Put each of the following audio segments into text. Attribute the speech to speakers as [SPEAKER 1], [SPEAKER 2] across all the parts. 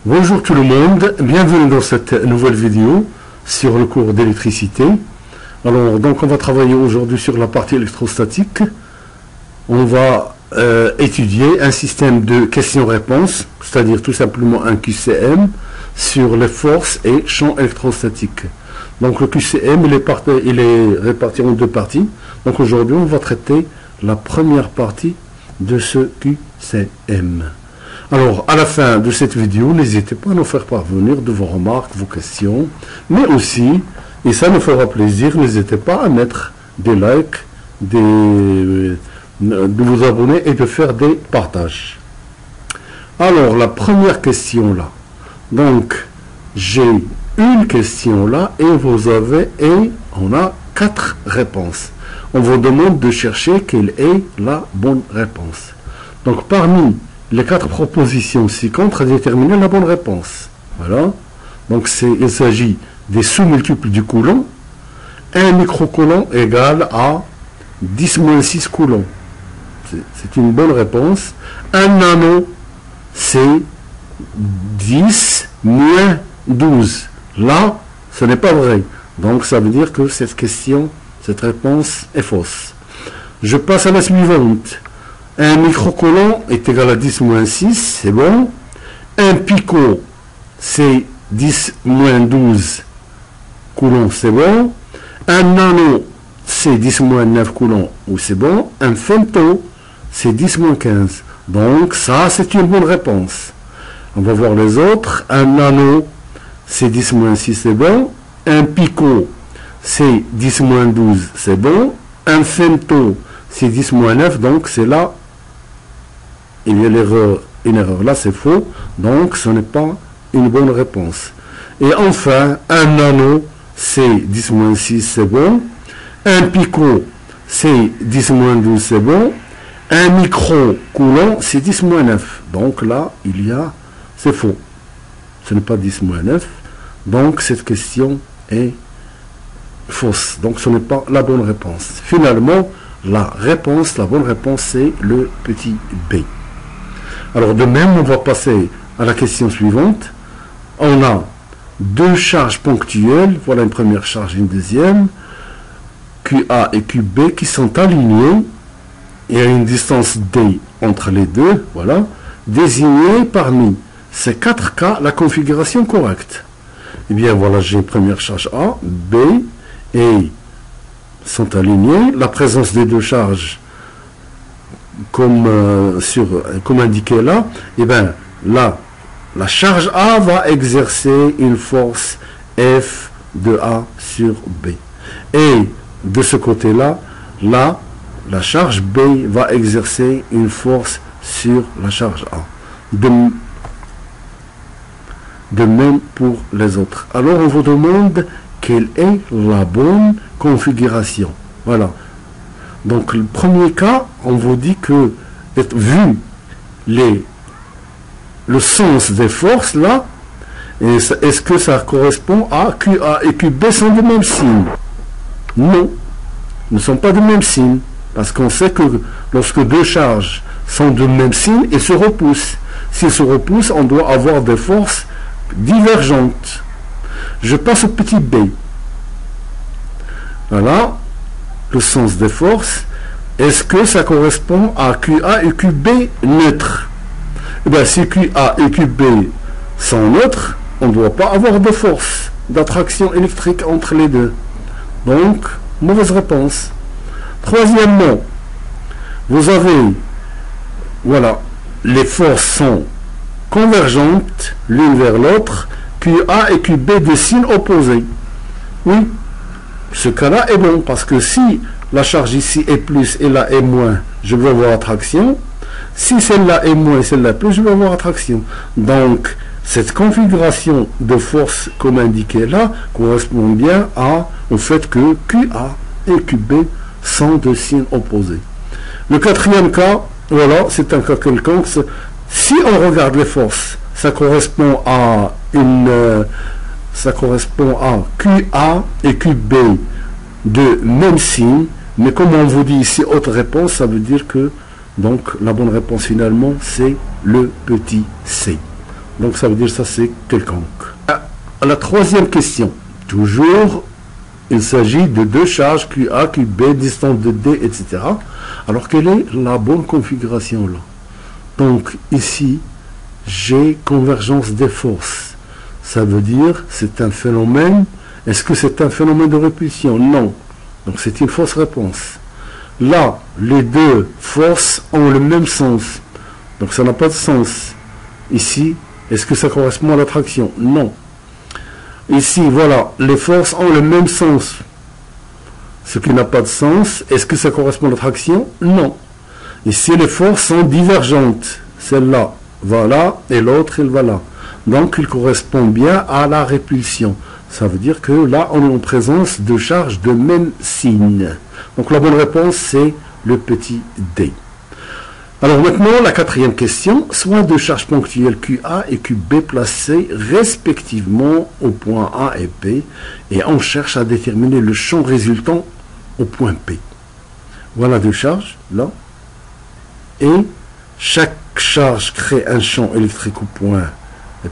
[SPEAKER 1] Bonjour tout le monde, bienvenue dans cette nouvelle vidéo sur le cours d'électricité. Alors donc on va travailler aujourd'hui sur la partie électrostatique. On va étudier un système de questions-réponses, c'est-à-dire tout simplement un QCM sur les forces et champs électrostatiques. Donc le QCM il est réparti en deux parties. Donc aujourd'hui on va traiter la première partie de ce QCM. Alors, à la fin de cette vidéo, n'hésitez pas à nous faire parvenir de vos remarques, vos questions, mais aussi, et ça nous fera plaisir, n'hésitez pas à mettre des likes, de vous abonner et de faire des partages. Alors, la première question là. Donc, j'ai une question là et on a 4 réponses. On vous demande de chercher quelle est la bonne réponse. Donc, parmi les 4 propositions ci-contre à déterminer la bonne réponse. Voilà. Donc il s'agit des sous-multiples du coulomb. 1 microcoulomb égale à 10-6 coulombs. C'est une bonne réponse. 1 nano, c'est 10-12. Là, ce n'est pas vrai. Donc ça veut dire que cette réponse est fausse. Je passe à la suivante. 1 microcoulomb est égal à 10-6, c'est bon. 1 picot, c'est 10-12 coulombs, c'est bon. 1 nano, c'est 10-9 coulombs, ou c'est bon. 1 femto, c'est 10-15. Donc, ça, c'est une bonne réponse. On va voir les autres. 1 nano, c'est 10-6, c'est bon. 1 picot, c'est 10-12, c'est bon. 1 femto, c'est 10-9, donc c'est là. Il y a une erreur là, c'est faux, donc ce n'est pas une bonne réponse. Et enfin, 1 nano, c'est 10-6, c'est bon. 1 picot, c'est 10-12, c'est bon. 1 microcoulomb, c'est 10-9. Donc là, c'est faux. Ce n'est pas 10-9. Donc cette question est fausse. Donc ce n'est pas la bonne réponse. Finalement, la bonne réponse, c'est le petit B. Alors de même, on va passer à la question suivante. On a 2 charges ponctuelles, voilà une première charge et une deuxième, QA et QB qui sont alignées. Il y a une distance D entre les deux, voilà. Désigner parmi ces 4 cas la configuration correcte. Eh bien voilà, j'ai première charge A, B et sont alignées. La présence des 2 charges comme indiqué là, et bien là, la charge A va exercer une force F de A sur B. Et de ce côté-là, là, la charge B va exercer une force sur la charge A. De même pour les autres. Alors on vous demande quelle est la bonne configuration. Voilà. Donc le premier cas, on vous dit que, vu le sens des forces là, est-ce que ça correspond à QA et QB sont du même signe? Non, ils ne sont pas du même signe. Parce qu'on sait que lorsque 2 charges sont du même signe, ils se repoussent. S'ils se repoussent, on doit avoir des forces divergentes. Je passe au petit B. Voilà. Le sens des forces, est-ce que ça correspond à QA et QB neutres? Eh bien, si QA et QB sont neutres, on ne doit pas avoir de force d'attraction électrique entre les deux. Donc, mauvaise réponse. Troisièmement, vous avez, voilà, les forces sont convergentes l'une vers l'autre, QA et QB de signes opposés. Oui. Ce cas-là est bon, parce que si la charge ici est plus et là est moins, je vais avoir attraction. Si celle-là est moins et celle-là est plus, je vais avoir attraction. Donc, cette configuration de force comme indiqué là correspond bien au fait que QA et QB sont de signes opposés. Le quatrième cas, voilà, c'est un cas quelconque. Si on regarde les forces, ça correspond à QA et QB de même signe, mais comme on vous dit ici autre réponse, ça veut dire que donc la bonne réponse finalement c'est le petit C. Donc ça veut dire ça c'est quelconque. À la troisième question, toujours, il s'agit de deux charges QA, QB, distance de D, etc. Alors quelle est la bonne configuration là? Donc ici, j'ai convergence des forces. Ça veut dire c'est un phénomène. Est-ce que c'est un phénomène de répulsion? Non. Donc c'est une fausse réponse. Là, les deux forces ont le même sens. Donc ça n'a pas de sens. Ici, est-ce que ça correspond à l'attraction? Non. Ici, voilà, les forces ont le même sens. Ce qui n'a pas de sens. Est-ce que ça correspond à l'attraction? Non. Ici, les forces sont divergentes. Celle-là va là et l'autre, elle va là. Donc, il correspond bien à la répulsion. Ça veut dire que là, on est en présence de charges de même signe. Donc, la bonne réponse, c'est le petit D. Alors maintenant, la quatrième question, soit deux charges ponctuelles QA et QB placées respectivement au point A et P, et on cherche à déterminer le champ résultant au point P. Voilà deux charges, là, et chaque charge crée un champ électrique au point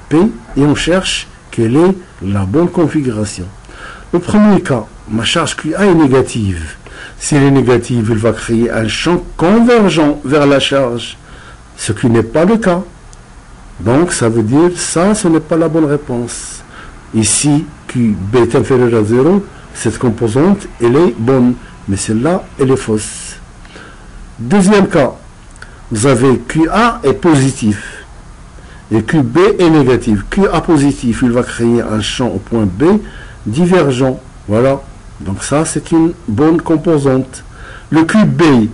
[SPEAKER 1] P, et on cherche quelle est la bonne configuration. Le premier cas, ma charge QA est négative. Si elle est négative, il va créer un champ convergent vers la charge, ce qui n'est pas le cas. Donc, ça veut dire, ça, ce n'est pas la bonne réponse. Ici, QB est inférieur à 0, cette composante, elle est bonne, mais celle-là, elle est fausse. Deuxième cas, vous avez QA est positif, et QB est négatif. QA positif, il va créer un champ au point B divergent, voilà. Donc ça, c'est une bonne composante. Le QB,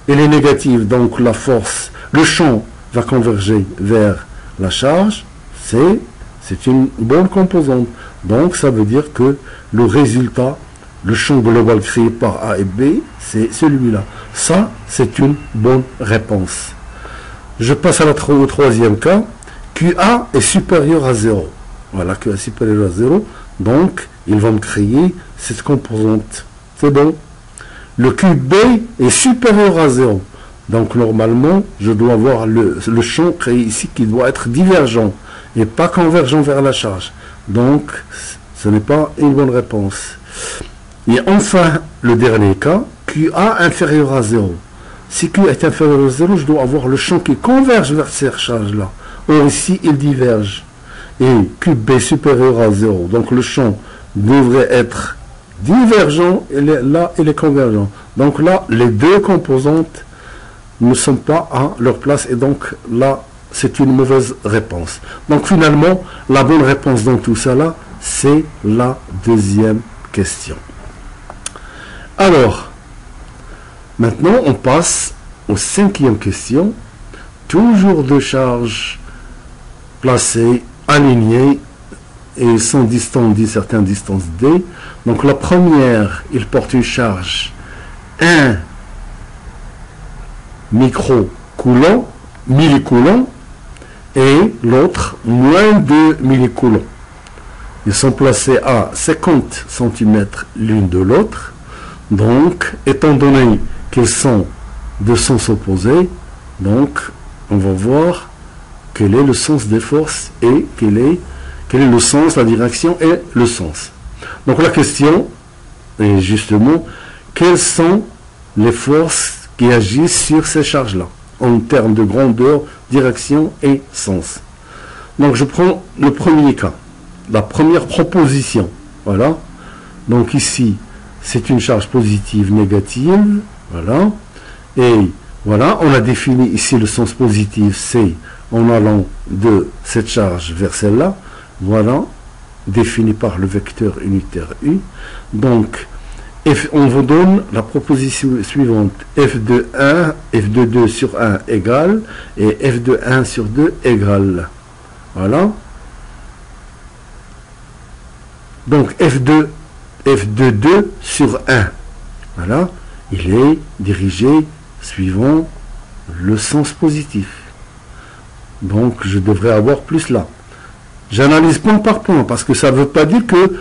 [SPEAKER 1] elle est négative, donc la force, le champ va converger vers la charge, c'est une bonne composante. Donc ça veut dire que le résultat, le champ global créé par A et B, c'est celui-là. Ça, c'est une bonne réponse. Je passe au troisième cas. QA est supérieur à 0. Voilà, QA est supérieur à 0. Donc, ils vont me créer cette composante. C'est bon. Le QB est supérieur à 0. Donc, normalement, je dois avoir le champ créé ici qui doit être divergent et pas convergent vers la charge. Donc, ce n'est pas une bonne réponse. Et enfin, le dernier cas, QA inférieur à 0. Si Q est inférieur à 0, je dois avoir le champ qui converge vers cette charge-là. Or, ici, il diverge. Et QB supérieur à 0. Donc, le champ devrait être divergent, et là, il est convergent. Donc là, les deux composantes ne sont pas à leur place, et donc là, c'est une mauvaise réponse. Donc finalement, la bonne réponse dans tout ça là, c'est la deuxième question. Alors, maintenant, on passe aux cinquième question. Toujours deux charges placées, alignées, et sont distantes d'une certaine distance D. Donc la première, il porte une charge 1 microcoulomb, millicoulomb, et l'autre moins 2 millicoulomb. Ils sont placés à 50 cm l'une de l'autre. Donc, étant donné qu'ils sont de sens opposés, donc on va voir quel est le sens des forces et quel est le sens, la direction et le sens. Donc la question est justement, quelles sont les forces qui agissent sur ces charges-là, en termes de grandeur, direction et sens. Donc je prends le premier cas, la première proposition. Voilà. Donc ici, c'est une charge positive, négative. Voilà. Et voilà, on a défini ici le sens positif, c'est en allant de cette charge vers celle-là. Voilà, défini par le vecteur unitaire U. Donc, on vous donne la proposition suivante. F de 1, F de 2 sur 1 égale, et F de 1 sur 2 égale. Voilà. Donc, F de 2 sur 1. Voilà. Il est dirigé suivant le sens positif. Donc, je devrais avoir plus là. J'analyse point par point, parce que ça ne veut pas dire que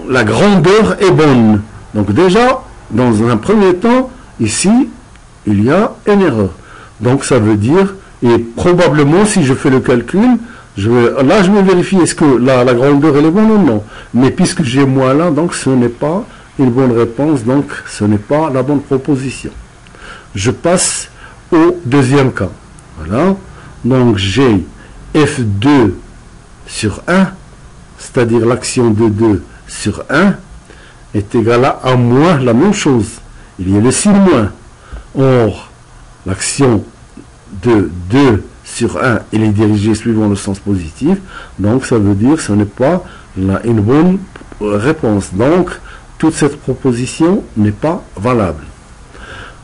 [SPEAKER 1] la grandeur est bonne. Donc déjà, dans un premier temps, ici, il y a une erreur. Donc ça veut dire Et probablement, si je fais le calcul, je vais vérifier est-ce que la grandeur elle est bonne ou non. Mais puisque j'ai moins là, donc ce n'est pas une bonne réponse, donc ce n'est pas la bonne proposition. Je passe au deuxième cas. Voilà. Donc j'ai F2 sur 1, c'est-à-dire l'action de 2 sur 1, est égale à moins la même chose. Il y a le signe moins. Or, l'action de 2 sur 1, elle est dirigée suivant le sens positif. Donc, ça veut dire que ce n'est pas une bonne réponse. Donc, toute cette proposition n'est pas valable.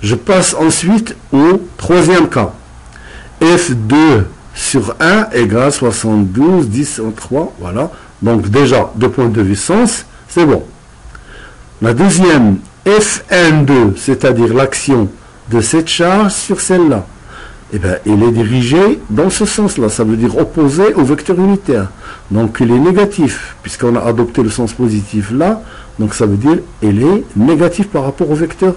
[SPEAKER 1] Je passe ensuite au troisième cas. F2 sur 1 égale 72, 10 en 3. Voilà. Donc, déjà, de point de vue sens, c'est bon. La deuxième, Fn2, c'est-à-dire l'action de cette charge sur celle-là, eh bien, il est dirigé dans ce sens-là. Ça veut dire opposé au vecteur unitaire. Donc, il est négatif, puisqu'on a adopté le sens positif là. Donc, ça veut dire il est négatif par rapport au vecteur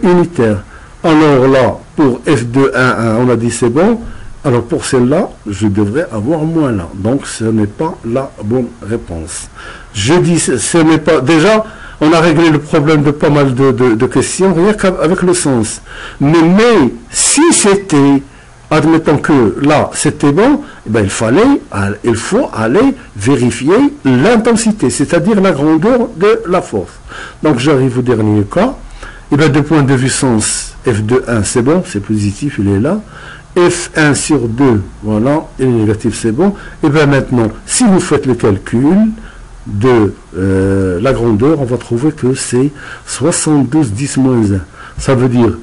[SPEAKER 1] unitaire. Alors là, pour F2, 1, 1, on a dit c'est bon. Alors, pour celle-là, je devrais avoir moins là. Donc, ce n'est pas la bonne réponse. Je dis, ce n'est pas... Déjà, on a réglé le problème de pas mal de questions, rien qu'avec le sens. Mais si c'était, admettons que là, c'était bon, eh bien, il faut aller vérifier l'intensité, c'est-à-dire la grandeur de la force. Donc, j'arrive au dernier cas. Eh bien, de point de vue sens, F2, 1, c'est bon, c'est positif, il est là. F1 sur 2, voilà, et le négatif, c'est bon. Et bien maintenant, si vous faites le calcul de la grandeur, on va trouver que c'est 72, 10 moins 1. Ça veut dire,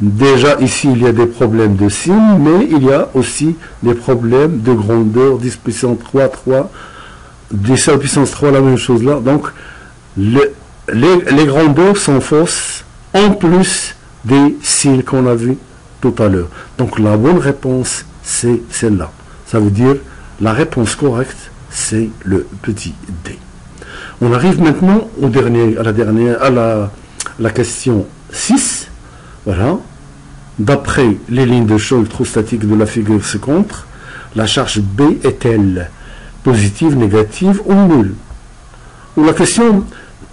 [SPEAKER 1] déjà ici, il y a des problèmes de signe, mais il y a aussi des problèmes de grandeur, 10 puissance 3, 3, 10 à la puissance 3, la même chose là. Donc, les grandeurs sont fausses, en plus des signes qu'on a vus tout à l'heure. Donc la bonne réponse, c'est celle-là. Ça veut dire la réponse correcte, c'est le petit D. On arrive maintenant à la question 6. Voilà. D'après les lignes de champ électrostatique de la figure ci-contre, la charge B est-elle positive, négative ou nulle? Ou la question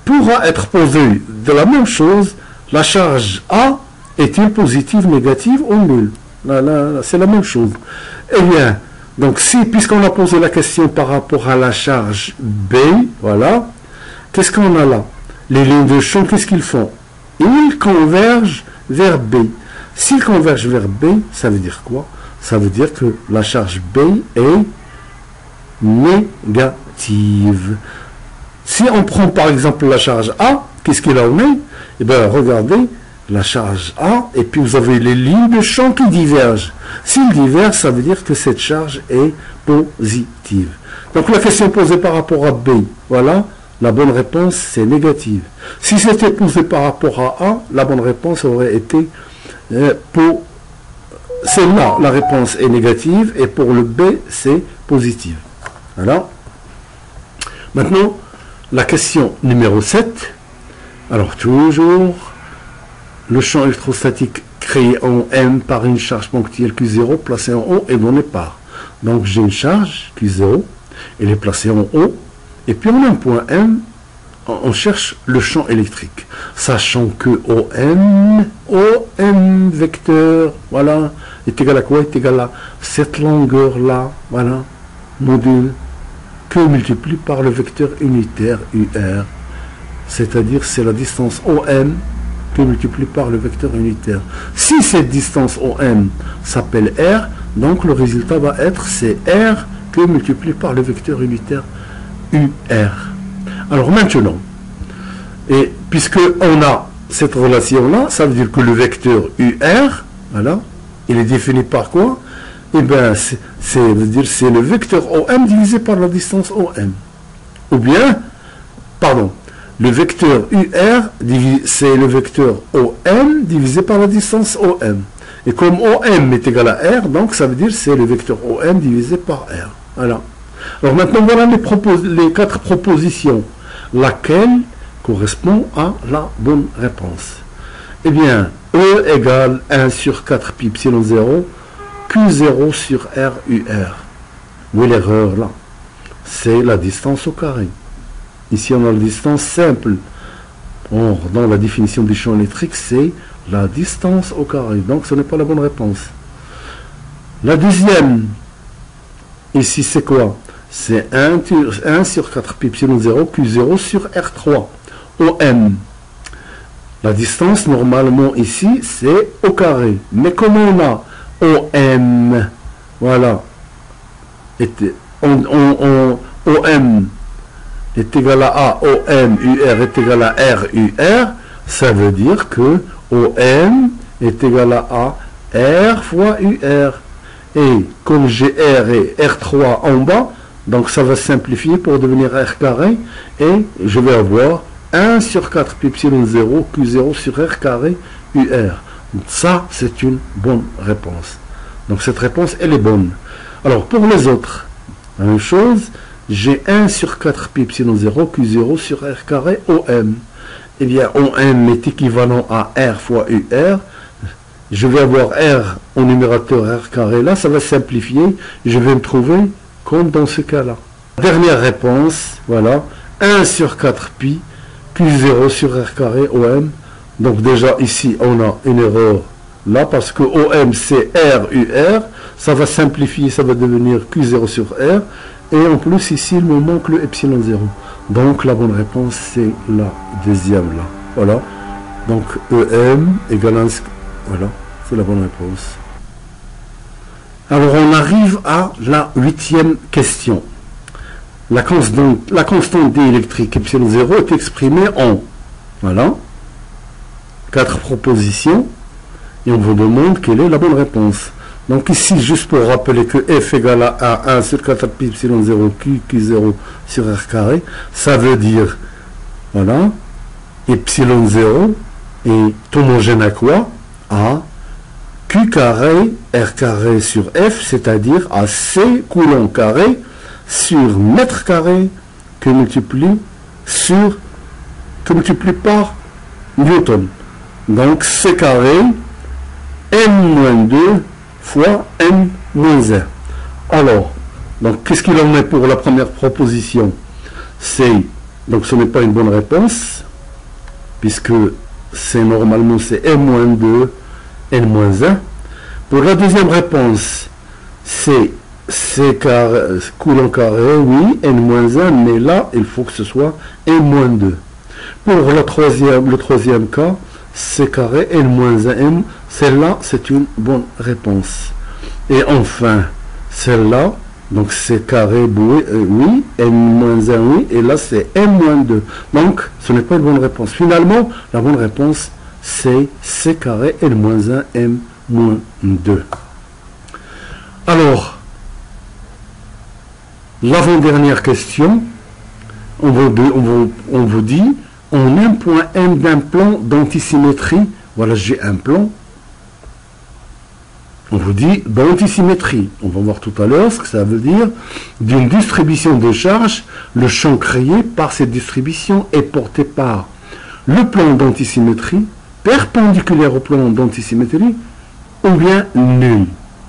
[SPEAKER 1] pourra être posée de la même chose. La charge A est-il positive, négative ou nulle? C'est la même chose. Eh bien, donc puisqu'on a posé la question par rapport à la charge B, voilà, qu'est-ce qu'on a là? Les lignes de champ, qu'est-ce qu'ils font? Ils convergent vers B. S'ils convergent vers B, ça veut dire quoi? Ça veut dire que la charge B est négative. Si on prend par exemple la charge A, qu'est-ce qu'il en est? Eh bien, regardez, la charge A, et puis vous avez les lignes de champ qui divergent. S'ils divergent, ça veut dire que cette charge est positive. Donc la question posée par rapport à B, voilà, la bonne réponse c'est négative. Si c'était posé par rapport à A, la bonne réponse aurait été celle-là, la réponse est négative, et pour le B, c'est positive. Voilà. Maintenant, la question numéro 7. Alors, toujours, le champ électrostatique créé en M par une charge ponctuelle Q0 placée en haut est donné par. Donc, j'ai une charge Q0, elle est placée en haut, et puis en un point M, on cherche le champ électrique. Sachant que OM vecteur, voilà, est égal à quoi? Est égal à cette longueur-là, voilà, module, que multiplie par le vecteur unitaire UR. C'est-à-dire c'est la distance OM que multiplie par le vecteur unitaire. Si cette distance OM s'appelle R, donc le résultat va être c'est R que multiplie par le vecteur unitaire UR. Alors maintenant, et puisque on a cette relation-là, ça veut dire que le vecteur UR, voilà, il est défini par quoi? Eh bien, c'est le vecteur OM divisé par la distance OM. Ou bien, pardon, le vecteur UR, c'est le vecteur OM divisé par la distance OM. Et comme OM est égal à R, donc ça veut dire c'est le vecteur OM divisé par R. Voilà. Alors maintenant, voilà les 4 propositions. Laquelle correspond à la bonne réponse? Eh bien, E égale 1 sur 4 pi epsilon 0, Q0 sur RUR. Où est l'erreur là? C'est la distance au carré. Ici, on a la distance simple. Or, dans la définition du champ électrique, c'est la distance au carré. Donc, ce n'est pas la bonne réponse. La deuxième, ici, c'est quoi? C'est 1 sur 4 pi epsilon 0 Q0 sur R3. OM. La distance, normalement, ici, c'est au carré. Mais comme on a OM, voilà, OM est égal à A, OM, UR est égal à R, UR, ça veut dire que OM est égal à A, R fois UR. Et comme j'ai R et R3 en bas, donc ça va simplifier pour devenir R carré, et je vais avoir 1 sur 4 pi epsilon 0 Q0 sur R carré UR. Ça, c'est une bonne réponse. Donc cette réponse, elle est bonne. Alors pour les autres, la même chose, j'ai 1 sur 4 pi epsilon 0 Q0 sur R carré OM. Eh bien, OM est équivalent à R fois UR. Je vais avoir R au numérateur R carré là, ça va simplifier. Je vais me trouver comme dans ce cas-là. Dernière réponse, voilà, 1 sur 4 pi Q0 sur R carré OM. Donc déjà ici, on a une erreur là, parce que OM c'est R UR. Ça va simplifier, ça va devenir Q0 sur R. Et en plus, ici, il me manque le epsilon 0. Donc, la bonne réponse, c'est la deuxième, là. Voilà. Donc, EM égale 1... Voilà, c'est la bonne réponse. Alors, on arrive à la 8e question. La constante D électrique epsilon 0 est exprimée en... Voilà. 4 propositions. Et on vous demande quelle est la bonne réponse. Donc ici, juste pour rappeler que F égale à 1 sur 4 pi epsilon 0 Q0 sur R carré, ça veut dire, voilà, epsilon 0 est homogène à quoi? À Q carré R carré sur F, c'est-à-dire à C coulomb carré sur mètre carré que multiplie par Newton. Donc C carré M-2 fois M-1. Alors, donc qu'est-ce qu'il en est pour la première proposition? Donc ce n'est pas une bonne réponse, puisque c'est normalement c'est M-2, N-1. Pour la deuxième réponse, c'est C carré, coulomb carré, oui, N-1, mais là, il faut que ce soit M-2. Pour le troisième cas, C carré, N-1M, celle-là, c'est une bonne réponse. Et enfin, celle-là, donc C carré, oui, N-1, oui, et là, c'est M-2. Donc, ce n'est pas une bonne réponse. Finalement, la bonne réponse, c'est C carré, N-1, M-2. Alors, l'avant-dernière question, on vous dit, en un point M d'un plan d'antisymétrie, voilà, j'ai un plan, on vous dit d'antisymétrie. On va voir tout à l'heure ce que ça veut dire. D'une distribution de charges, le champ créé par cette distribution est porté par le plan d'antisymétrie, perpendiculaire au plan d'antisymétrie, ou bien nul.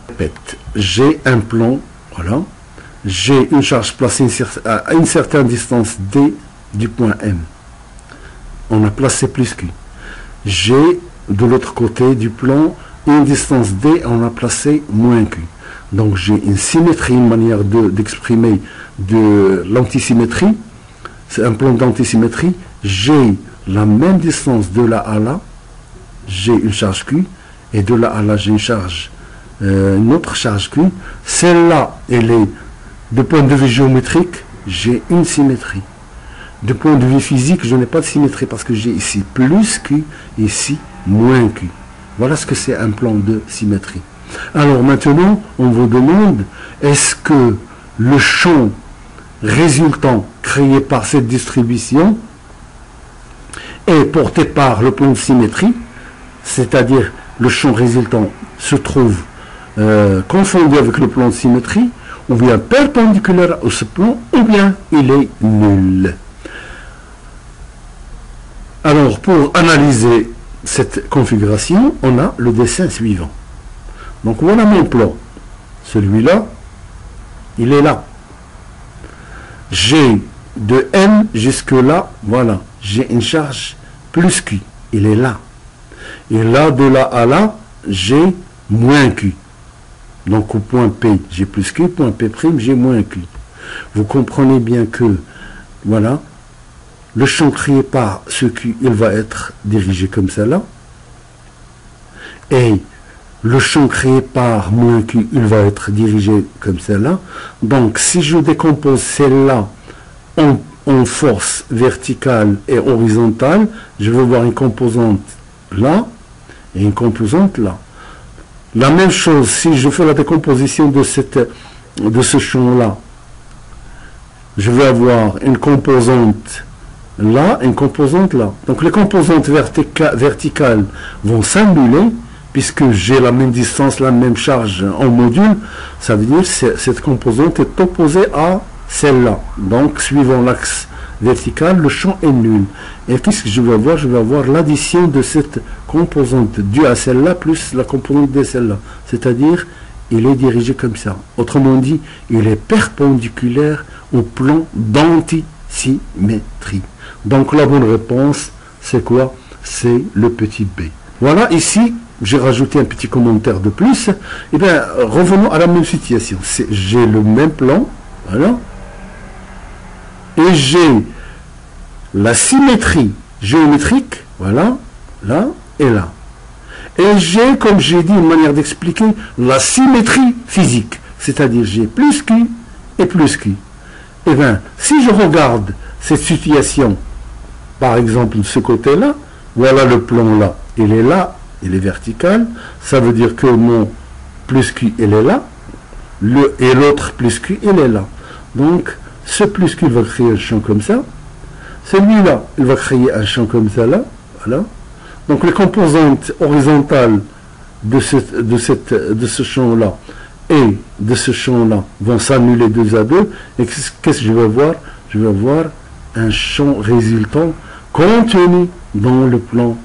[SPEAKER 1] Répète, j'ai un plan, voilà, j'ai une charge placée à une certaine distance D du point M. On a placé plus Q. J'ai de l'autre côté du plan une distance D, on a placé moins Q. Donc j'ai une symétrie, une manière d'exprimer de l'antisymétrie. C'est un plan d'antisymétrie. J'ai la même distance de là à là. J'ai une charge Q. Et de là à là, j'ai une autre charge Q. Celle-là, elle est, de point de vue géométrique, j'ai une symétrie. De point de vue physique, je n'ai pas de symétrie parce que j'ai ici plus Q, ici moins Q. Voilà ce que c'est un plan de symétrie. Alors maintenant, on vous demande, est-ce que le champ résultant créé par cette distribution est porté par le plan de symétrie, c'est-à-dire le champ résultant se trouve confondu avec le plan de symétrie, ou bien perpendiculaire à ce plan, ou bien il est nul. Alors, pour analyser cette configuration, on a le dessin suivant. Donc, voilà mon plan. celui-là, il est là. J'ai de M jusque là, voilà, j'ai une charge plus Q, il est là. Et là, de là à là, j'ai moins Q. Donc au point P, j'ai plus Q, point P', j'ai moins Q. Vous comprenez bien que, voilà, le champ créé par ce Q, il va être dirigé comme ça là. Et le champ créé par moins Q, il va être dirigé comme celle-là. Donc, si je décompose celle-là en force verticale et horizontale, je vais voir une composante là et une composante là. La même chose, si je fais la décomposition de ce champ-là, je vais avoir une composante là et une composante là. Donc, les composantes verticales vont s'annuler, puisque j'ai la même distance, la même charge en module, ça veut dire que cette composante est opposée à celle-là. Donc, suivant l'axe vertical, le champ est nul. Et qu'est-ce que je vais avoir? Je vais avoir l'addition de cette composante due à celle-là plus la composante de celle-là. C'est-à-dire, il est dirigé comme ça. Autrement dit, il est perpendiculaire au plan d'antisymétrie. Donc, la bonne réponse, c'est quoi? C'est le petit b. Voilà, ici, j'ai rajouté un petit commentaire de plus. Eh bien, revenons à la même situation. J'ai le même plan, voilà, et j'ai la symétrie géométrique, voilà, là et là. Et j'ai, comme j'ai dit, une manière d'expliquer, la symétrie physique, c'est-à-dire j'ai plus Q et plus Q. Eh bien, si je regarde cette situation, par exemple, de ce côté-là, voilà le plan là, il est là, il est vertical, ça veut dire que mon plus Q, il est là, et l'autre plus Q, il est là. Donc, ce plus Q va créer un champ comme ça, celui-là, il va créer un champ comme ça, là, voilà. Donc, les composantes horizontales de ce champ-là et de ce champ-là vont s'annuler 2 à 2, et qu'est-ce que je vais voir? Je vais avoir un champ résultant contenu dans le plan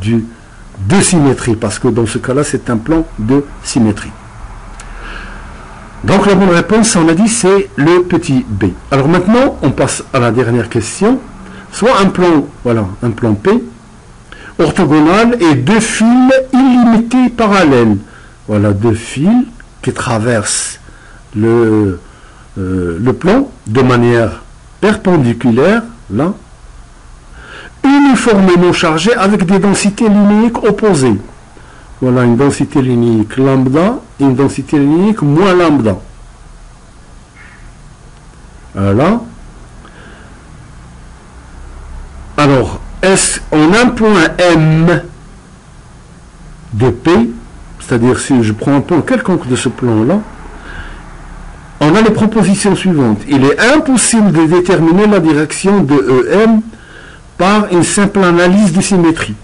[SPEAKER 1] de symétrie, parce que dans ce cas-là, c'est un plan de symétrie. Donc la bonne réponse, on a dit, c'est le petit b. Alors maintenant, on passe à la dernière question. Soit un plan, voilà, un plan P, orthogonal et 2 fils illimités parallèles. Voilà, 2 fils qui traversent le plan de manière perpendiculaire, là, uniformément chargé avec des densités linéiques opposées. Voilà, une densité linéique lambda et une densité linéique moins lambda. Voilà. Alors, est-ce en un point M de P, c'est-à-dire si je prends un point quelconque de ce plan-là, on a les propositions suivantes. Il est impossible de déterminer la direction de EM par une simple analyse de symétrie.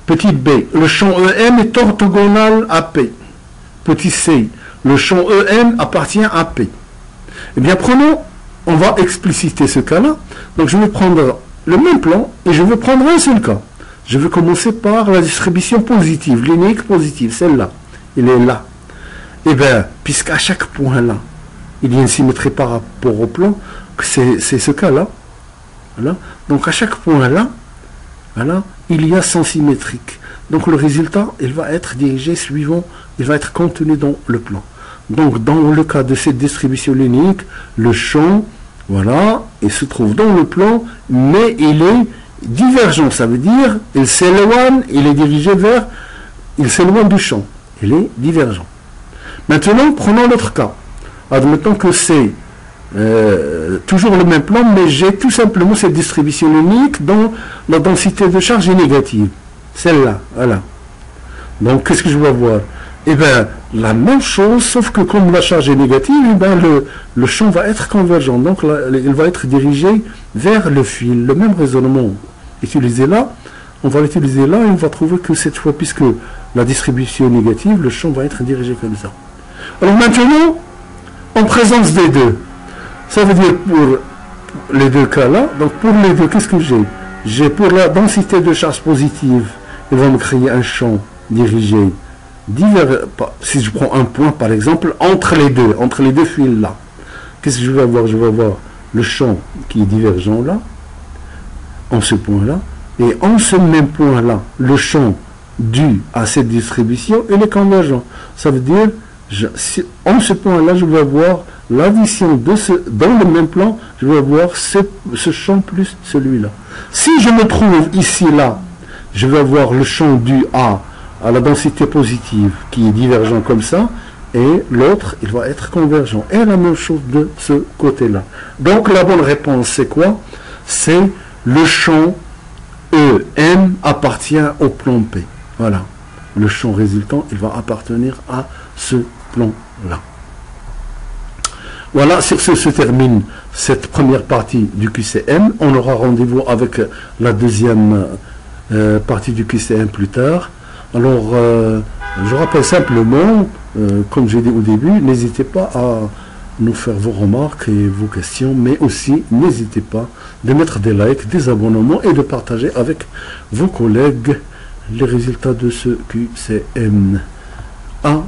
[SPEAKER 1] Petit b, le champ EM est orthogonal à P. Petit c, le champ EM appartient à P. Eh bien, on va expliciter ce cas-là. Donc, je vais prendre le même plan et je vais prendre un seul cas. Je vais commencer par la distribution positive, linéique positive, celle-là. Il est là. Eh bien, puisqu'à chaque point-là, il y a une symétrie par rapport au plan, c'est ce cas-là. Voilà. Donc, à chaque point-là, voilà, il y a sens symétrique. Donc, le résultat, il va être dirigé suivant, il va être contenu dans le plan. Donc, dans le cas de cette distribution linéique, le champ, voilà, il se trouve dans le plan, mais il est divergent. Ça veut dire, il s'éloigne, il est dirigé vers, il s'éloigne du champ. Il est divergent. Maintenant, prenons l'autre cas. Admettons que c'est toujours le même plan, mais j'ai tout simplement cette distribution linéique dont la densité de charge est négative. Celle-là, voilà. Donc, qu'est-ce que je vais avoir? Eh bien, la même chose, sauf que comme la charge est négative, eh bien, le champ va être convergent. Donc, là, il va être dirigé vers le fil. Le même raisonnement utilisé là, on va l'utiliser là et on va trouver que cette fois, puisque la distribution est négative, le champ va être dirigé comme ça. Alors maintenant, en présence des deux, ça veut dire pour les deux cas là, donc pour les deux, qu'est-ce que j'ai? J'ai pour la densité de charge positive, il va me créer un champ dirigé si je prends un point par exemple, entre les deux fils là, qu'est-ce que je vais avoir? Je vais avoir le champ qui est divergent là, en ce point là, et en ce même point là, le champ dû à cette distribution, il est convergent. Ça veut dire, en ce point là, je vais avoir l'addition dans le même plan, je vais avoir ce champ plus celui-là. Si je me trouve ici là, je vais avoir le champ dû à la densité positive qui est divergent comme ça, et l'autre, il va être convergent. Et la même chose de ce côté-là. Donc la bonne réponse, c'est quoi? C'est le champ EM appartient au plan P. Voilà. Le champ résultant, il va appartenir à ce plan-là. Voilà, sur ce se termine cette première partie du QCM. On aura rendez-vous avec la deuxième partie du QCM plus tard. Alors, je rappelle simplement, comme j'ai dit au début, n'hésitez pas à nous faire vos remarques et vos questions, mais aussi n'hésitez pas de mettre des likes, des abonnements et de partager avec vos collègues les résultats de ce QCM. A+.